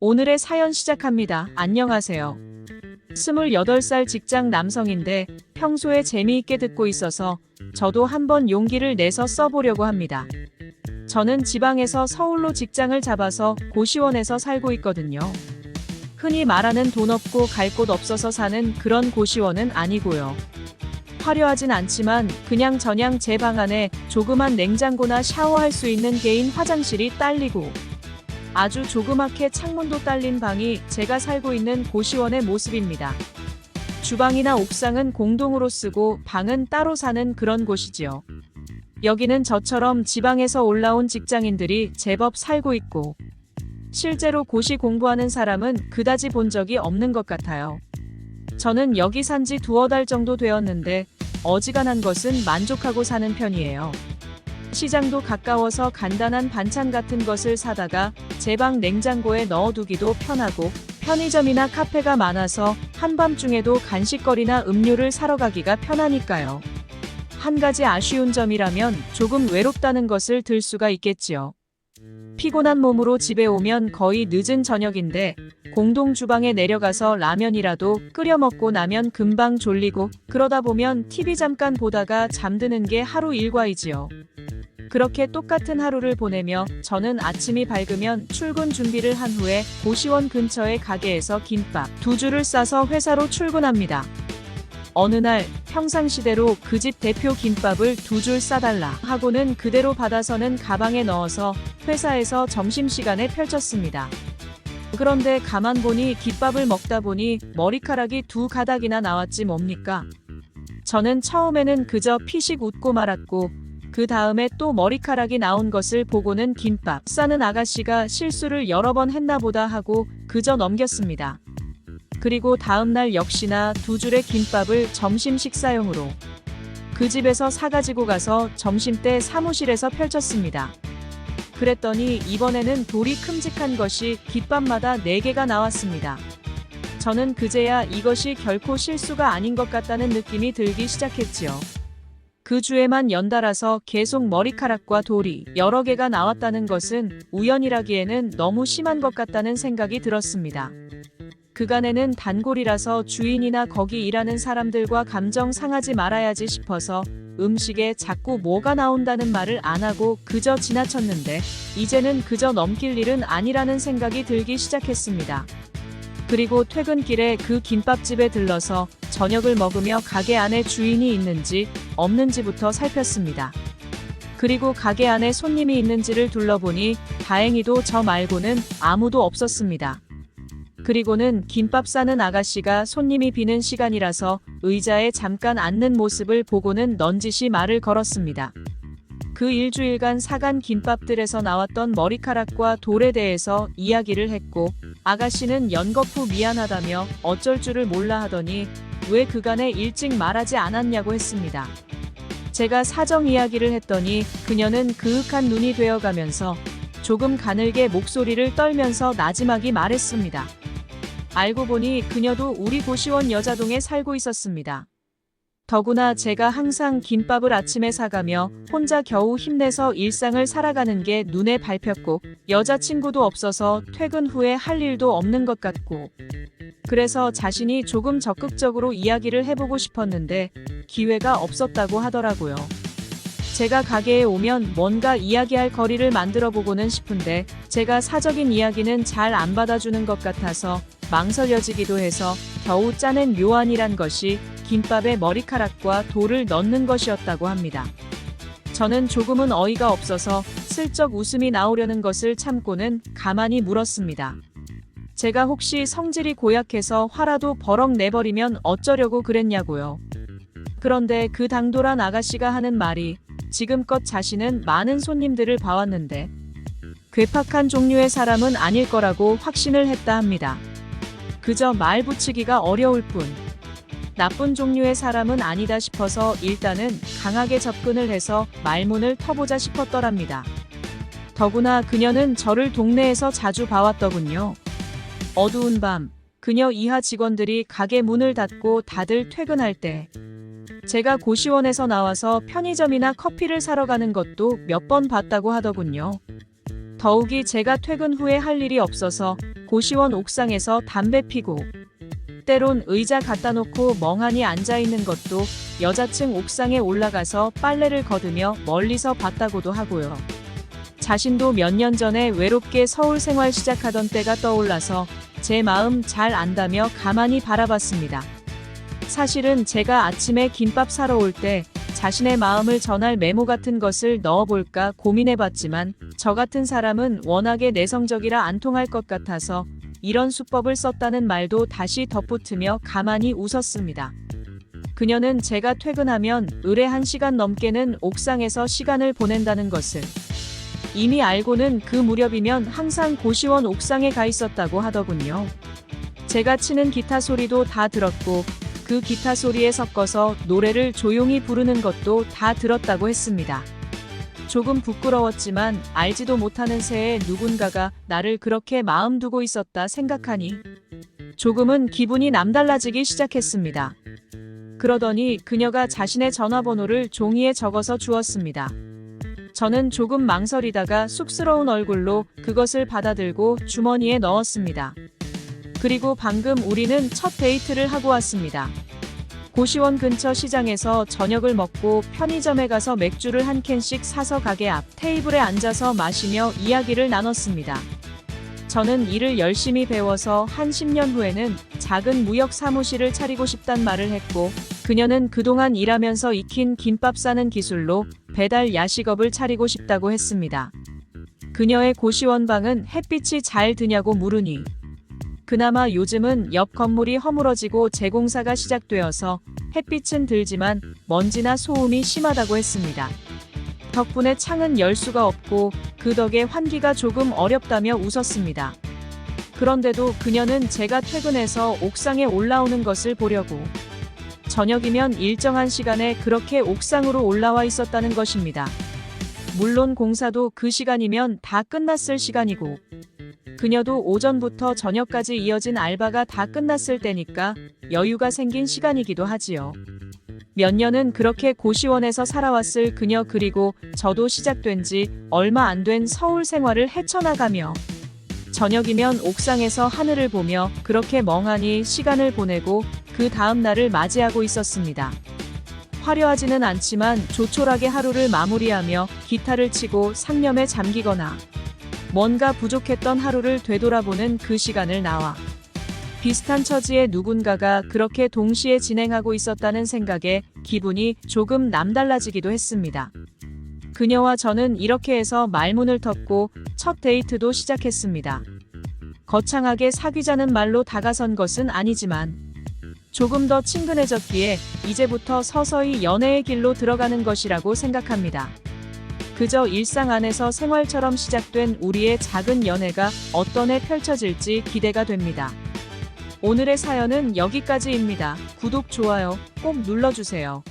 오늘의 사연 시작합니다. 안녕하세요. 28살 직장 남성인데 평소에 재미있게 듣고 있어서 저도 한번 용기를 내서 써보려고 합니다. 저는 지방에서 서울로 직장을 잡아서 고시원에서 살고 있거든요. 흔히 말하는 돈 없고 갈 곳 없어서 사는 그런 고시원은 아니고요. 화려하진 않지만 그냥 저냥 제 방 안에 조그만 냉장고나 샤워할 수 있는 개인 화장실이 딸리고 아주 조그맣게 창문도 딸린 방이 제가 살고 있는 고시원의 모습입니다. 주방이나 옥상은 공동으로 쓰고 방은 따로 사는 그런 곳이지요. 여기는 저처럼 지방에서 올라온 직장인들이 제법 살고 있고 실제로 고시 공부하는 사람은 그다지 본 적이 없는 것 같아요. 저는 여기 산지 2-3달 정도 되었는데 어지간한 것은 만족하고 사는 편이에요. 시장도 가까워서 간단한 반찬 같은 것을 사다가 제 방 냉장고에 넣어두기도 편하고 편의점이나 카페가 많아서 한밤중에도 간식거리나 음료를 사러 가기가 편하니까요. 한 가지 아쉬운 점이라면 조금 외롭다는 것을 들 수가 있겠지요. 피곤한 몸으로 집에 오면 거의 늦은 저녁인데 공동 주방에 내려가서 라면이라도 끓여 먹고 나면 금방 졸리고 그러다 보면 TV 잠깐 보다가 잠드는 게 하루 일과이지요. 그렇게 똑같은 하루를 보내며 저는 아침이 밝으면 출근 준비를 한 후에 고시원 근처의 가게에서 김밥 2줄을 싸서 회사로 출근합니다. 어느 날 평상시대로 그 집 대표 김밥을 2줄 싸달라 하고는 그대로 받아서는 가방에 넣어서 회사에서 점심시간에 펼쳤습니다. 그런데 가만 보니 김밥을 먹다 보니 머리카락이 2가닥이나 나왔지 뭡니까? 저는 처음에는 그저 피식 웃고 말았고 그 다음에 또 머리카락이 나온 것을 보고는 김밥 싸는 아가씨가 실수를 여러 번 했나 보다 하고 그저 넘겼습니다. 그리고 다음날 역시나 2줄의 김밥을 점심 식사용으로 그 집에서 사가지고 가서 점심때 사무실에서 펼쳤습니다. 그랬더니 이번에는 돌이 큼직한 것이 김밥마다 4개가 나왔습니다. 저는 그제야 이것이 결코 실수가 아닌 것 같다는 느낌이 들기 시작했지요. 그 주에만 연달아서 계속 머리카락과 돌이 여러 개가 나왔다는 것은 우연이라기에는 너무 심한 것 같다는 생각이 들었습니다. 그간에는 단골이라서 주인이나 거기 일하는 사람들과 감정 상하지 말아야지 싶어서 음식에 자꾸 뭐가 나온다는 말을 안 하고 그저 지나쳤는데 이제는 그저 넘길 일은 아니라는 생각이 들기 시작했습니다. 그리고 퇴근길에 그 김밥집에 들러서 저녁을 먹으며 가게 안에 주인이 있는지 없는지부터 살폈습니다. 그리고 가게 안에 손님이 있는지를 둘러보니 다행히도 저 말고는 아무도 없었습니다. 그리고는 김밥 싸는 아가씨가 손님이 비는 시간이라서 의자에 잠깐 앉는 모습을 보고는 넌지시 말을 걸었습니다. 그 일주일간 사간 김밥들에서 나왔던 머리카락과 돌에 대해서 이야기를 했고 아가씨는 연거푸 미안하다며 어쩔 줄을 몰라 하더니 왜 그간에 일찍 말하지 않았냐고 했습니다. 제가 사정 이야기를 했더니 그녀는 그윽한 눈이 되어가면서 조금 가늘게 목소리를 떨면서 나지막이 말했습니다. 알고 보니 그녀도 우리 고시원 여자동에 살고 있었습니다. 더구나 제가 항상 김밥을 아침에 사가며 혼자 겨우 힘내서 일상을 살아가는 게 눈에 밟혔고 여자친구도 없어서 퇴근 후에 할 일도 없는 것 같고 그래서 자신이 조금 적극적으로 이야기를 해보고 싶었는데 기회가 없었다고 하더라고요. 제가 가게에 오면 뭔가 이야기할 거리를 만들어 보고는 싶은데 제가 사적인 이야기는 잘 안 받아주는 것 같아서 망설여지기도 해서 겨우 짜낸 묘안이란 것이 김밥에 머리카락과 돌을 넣는 것이었다고 합니다. 저는 조금은 어이가 없어서 슬쩍 웃음이 나오려는 것을 참고는 가만히 물었습니다. 제가 혹시 성질이 고약해서 화라도 버럭 내버리면 어쩌려고 그랬냐고요. 그런데 그 당돌한 아가씨가 하는 말이 지금껏 자신은 많은 손님들을 봐왔는데 괴팍한 종류의 사람은 아닐 거라고 확신을 했다 합니다. 그저 말 붙이기가 어려울 뿐 나쁜 종류의 사람은 아니다 싶어서 일단은 강하게 접근을 해서 말문을 터보자 싶었더랍니다. 더구나 그녀는 저를 동네에서 자주 봐왔더군요. 어두운 밤 그녀 이하 직원들이 가게 문을 닫고 다들 퇴근할 때 제가 고시원에서 나와서 편의점이나 커피를 사러 가는 것도 몇 번 봤다고 하더군요. 더욱이 제가 퇴근 후에 할 일이 없어서 고시원 옥상에서 담배 피고 때론 의자 갖다 놓고 멍하니 앉아 있는 것도 여자층 옥상에 올라가서 빨래를 거두며 멀리서 봤다고도 하고요. 자신도 몇 년 전에 외롭게 서울 생활 시작하던 때가 떠올라서 제 마음 잘 안다며 가만히 바라봤습니다. 사실은 제가 아침에 김밥 사러 올 때 자신의 마음을 전할 메모 같은 것을 넣어볼까 고민해봤지만 저 같은 사람은 워낙에 내성적이라 안 통할 것 같아서 이런 수법을 썼다는 말도 다시 덧붙으며 가만히 웃었습니다. 그녀는 제가 퇴근하면 의뢰 1시간 넘게는 옥상에서 시간을 보낸다는 것을 이미 알고는 그 무렵이면 항상 고시원 옥상에 가 있었다고 하더군요. 제가 치는 기타 소리도 다 들었고 그 기타 소리에 섞어서 노래를 조용히 부르는 것도 다 들었다고 했습니다. 조금 부끄러웠지만 알지도 못하는 새에 누군가가 나를 그렇게 마음 두고 있었다 생각하니 조금은 기분이 남달라지기 시작했습니다. 그러더니 그녀가 자신의 전화번호를 종이에 적어서 주었습니다. 저는 조금 망설이다가 쑥스러운 얼굴로 그것을 받아들고 주머니에 넣었습니다. 그리고 방금 우리는 첫 데이트를 하고 왔습니다. 고시원 근처 시장에서 저녁을 먹고 편의점에 가서 맥주를 한 캔씩 사서 가게 앞 테이블에 앉아서 마시며 이야기를 나눴습니다. 저는 일을 열심히 배워서 한 10년 후에는 작은 무역 사무실을 차리고 싶단 말을 했고 그녀는 그동안 일하면서 익힌 김밥 싸는 기술로 배달 야식업을 차리고 싶다고 했습니다. 그녀의 고시원 방은 햇빛이 잘 드냐고 물으니 그나마 요즘은 옆 건물이 허물어지고 재공사가 시작되어서 햇빛은 들지만 먼지나 소음이 심하다고 했습니다. 덕분에 창은 열 수가 없고 그 덕에 환기가 조금 어렵다며 웃었습니다. 그런데도 그녀는 제가 퇴근해서 옥상에 올라오는 것을 보려고 저녁이면 일정한 시간에 그렇게 옥상으로 올라와 있었다는 것입니다. 물론 공사도 그 시간이면 다 끝났을 시간이고 그녀도 오전부터 저녁까지 이어진 알바가 다 끝났을 때니까 여유가 생긴 시간이기도 하지요. 몇 년은 그렇게 고시원에서 살아왔을 그녀 그리고 저도 시작된 지 얼마 안 된 서울 생활을 헤쳐나가며 저녁이면 옥상에서 하늘을 보며 그렇게 멍하니 시간을 보내고 그 다음 날을 맞이하고 있었습니다. 화려하지는 않지만 조촐하게 하루를 마무리하며 기타를 치고 상념에 잠기거나 뭔가 부족했던 하루를 되돌아보는 그 시간을 나와 비슷한 처지의 누군가가 그렇게 동시에 진행하고 있었다는 생각에 기분이 조금 남달라지기도 했습니다. 그녀와 저는 이렇게 해서 말문을 텄고 첫 데이트도 시작했습니다. 거창하게 사귀자는 말로 다가선 것은 아니지만 조금 더 친근해졌기에 이제부터 서서히 연애의 길로 들어가는 것이라고 생각합니다. 그저 일상 안에서 생활처럼 시작된 우리의 작은 연애가 어떤 해 펼쳐질지 기대가 됩니다. 오늘의 사연은 여기까지입니다. 구독, 좋아요 꼭 눌러주세요.